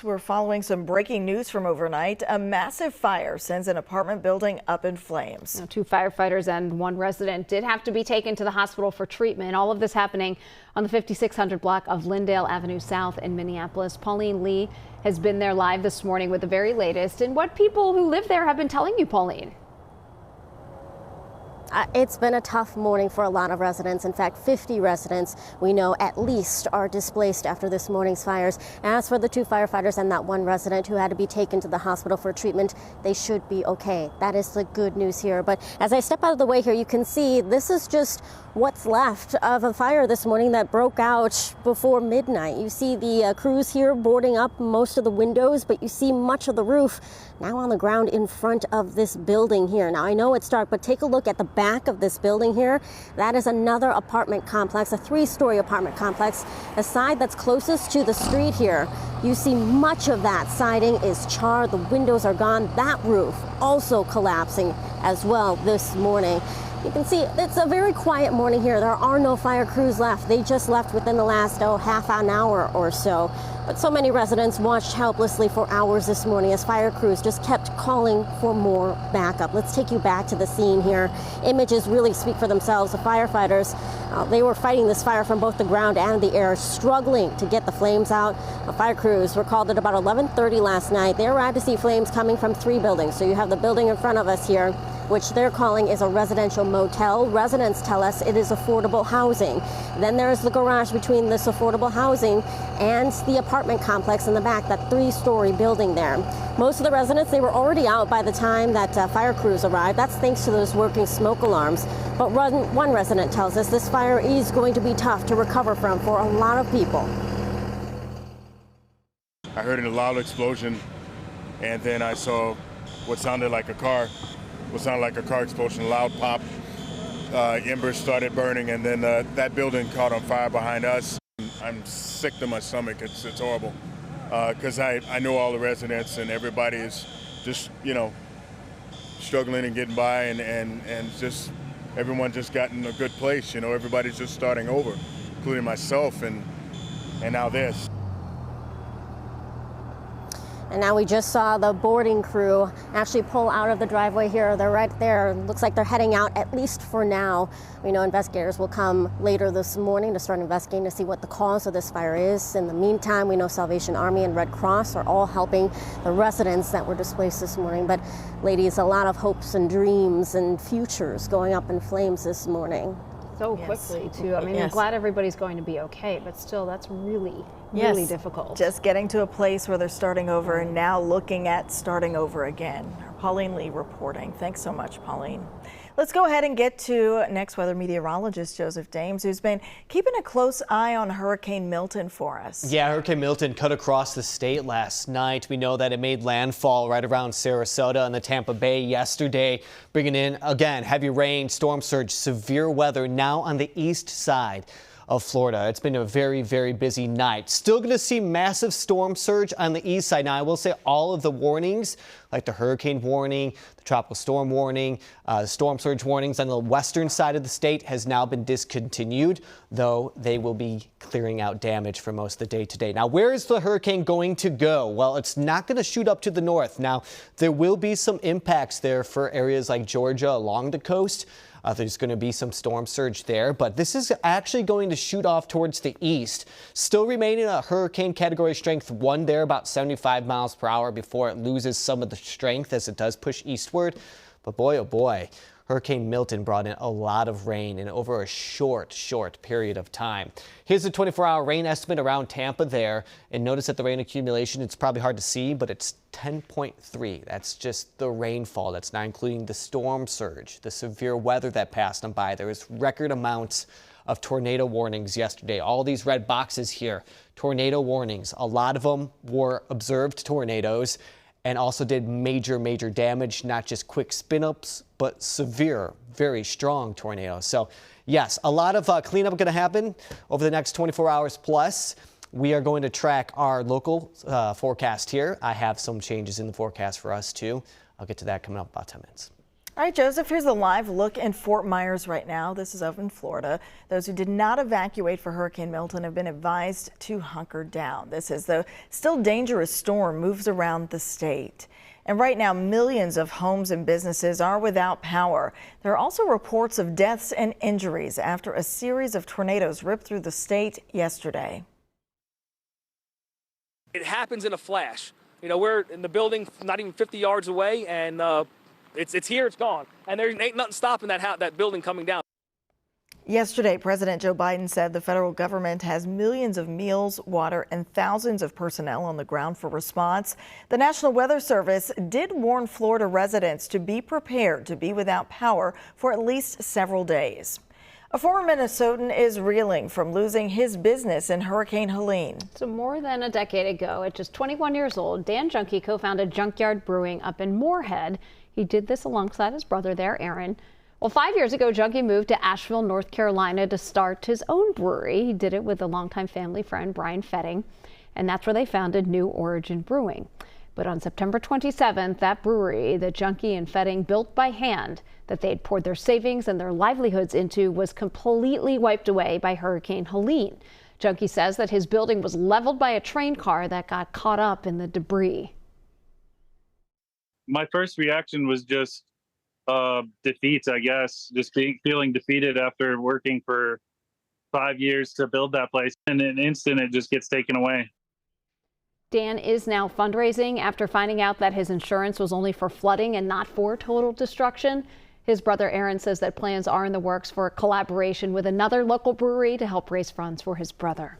We're following some breaking news from overnight. A massive fire sends an apartment building up in flames. Now, 2 firefighters and 1 resident did have to be taken to the hospital for treatment. All of this happening on the 5600 block of Lyndale Avenue South in Minneapolis. Pauline Lee has been there live this morning with the very latest and what people who live there have been telling you, Pauline. It's been a tough morning for a lot of residents. In fact, 50 residents we know at least are displaced after this morning's fires. As for the 2 firefighters and that 1 resident who had to be taken to the hospital for treatment, they should be okay. That is the good news here. But as I step out of the way here, you can see this is just what's left of a fire this morning that broke out before midnight. You see the crews here boarding up most of the windows, but you see much of the roof now on the ground in front of this building here. Now, I know it's dark, but take a look at the back of this building here. That is another apartment complex, a 3-story apartment complex. The side that's closest to the street here, you see much of that siding is charred. The windows are gone. That roof also collapsing as well this morning. You can see it's a very quiet morning here. There are no fire crews left. They just left within the last half an hour or so. But so many residents watched helplessly for hours this morning as fire crews just kept calling for more backup. Let's take you back to the scene here. Images really speak for themselves. The firefighters, they were fighting this fire from both the ground and the air, struggling to get the flames out. The fire crews were called at about 11:30 last night. They arrived to see flames coming from 3 buildings. So you have the building in front of us here, which they're calling is a residential motel. Residents tell us it is affordable housing. Then there is the garage between this affordable housing and the apartment complex in the back, that 3-story building there. Most of the residents, they were already out by the time that fire crews arrived. That's thanks to those working smoke alarms. But one resident tells us this fire is going to be tough to recover from for a lot of people. I heard a loud explosion, and then I saw what sounded like a car explosion, a loud pop. Embers started burning, and then that building caught on fire behind us. I'm sick to my stomach. It's horrible because I know all the residents, and everybody is just, struggling and getting by, and just everyone just got in a good place. Everybody's just starting over, including myself, and now this. And now we just saw the boarding crew actually pull out of the driveway here. They're right there. Looks like they're heading out, at least for now. We know investigators will come later this morning to start investigating to see what the cause of this fire is. In the meantime, we know Salvation Army and Red Cross are all helping the residents that were displaced this morning. But ladies, a lot of hopes and dreams and futures going up in flames this morning. So quickly, too. I mean, I'm glad everybody's going to be okay, but still, that's really difficult. Just getting to a place where they're starting over and now looking at starting over again. Pauline Lee reporting. Thanks so much, Pauline. Let's go ahead and get to next weather meteorologist Joseph Dames, who's been keeping a close eye on Hurricane Milton for us. Yeah, Hurricane Milton cut across the state last night. We know that it made landfall right around Sarasota and the Tampa Bay yesterday, bringing in, again, heavy rain, storm surge, severe weather now on the east side of Florida. It's been a very, very busy night. Still going to see massive storm surge on the east side. Now, I will say all of the warnings, like the hurricane warning, the tropical storm warning, storm surge warnings on the western side of the state has now been discontinued, though they will be clearing out damage for most of the day today. Now, where is the hurricane going to go? Well, it's not going to shoot up to the north. Now, there will be some impacts there for areas like Georgia along the coast. There's going to be some storm surge there, but this is actually going to shoot off towards the east. Still remaining a hurricane category strength 1 there, about 75 miles per hour before it loses some of the strength as it does push eastward. But boy, oh boy, Hurricane Milton brought in a lot of rain in over a short period of time. Here's the 24-hour rain estimate around Tampa there. And notice that the rain accumulation, it's probably hard to see, but it's 10.3. That's just the rainfall. That's not including the storm surge, the severe weather that passed them by. There was record amounts of tornado warnings yesterday. All these red boxes here, tornado warnings. A lot of them were observed tornadoes and also did major damage, not just quick spin-ups, but severe, very strong tornadoes. So yes, a lot of cleanup going to happen over the next 24 hours plus. We are going to track our local forecast here. I have some changes in the forecast for us too. I'll get to that coming up about 10 minutes. All right, Joseph, here's a live look in Fort Myers right now. This is over in Florida. Those who did not evacuate for Hurricane Milton have been advised to hunker down. This is the still dangerous storm moves around the state. And right now, millions of homes and businesses are without power. There are also reports of deaths and injuries after a series of tornadoes ripped through the state yesterday. It happens in a flash. You know, we're in the building not even 50 yards away, and it's here, it's gone. And there ain't nothing stopping that building coming down. Yesterday, President Joe Biden said the federal government has millions of meals, water, and thousands of personnel on the ground for response. The National Weather Service did warn Florida residents to be prepared to be without power for at least several days. A former Minnesotan is reeling from losing his business in Hurricane Helene. So more than a decade ago, at just 21 years old, Dan Junkie co-founded Junkyard Brewing up in Moorhead. He did this alongside his brother there, Aaron. Well, 5 years ago, Junkie moved to Asheville, North Carolina to start his own brewery. He did it with a longtime family friend, Brian Fetting, and that's where they founded New Origin Brewing. But on September 27th, that brewery that Junkie and Fetting built by hand, that they had poured their savings and their livelihoods into, was completely wiped away by Hurricane Helene. Junkie says that his building was leveled by a train car that got caught up in the debris. My first reaction was just defeat, I guess, just feeling defeated after working for 5 years to build that place. And in an instant, it just gets taken away. Dan is now fundraising after finding out that his insurance was only for flooding and not for total destruction. His brother Aaron says that plans are in the works for a collaboration with another local brewery to help raise funds for his brother.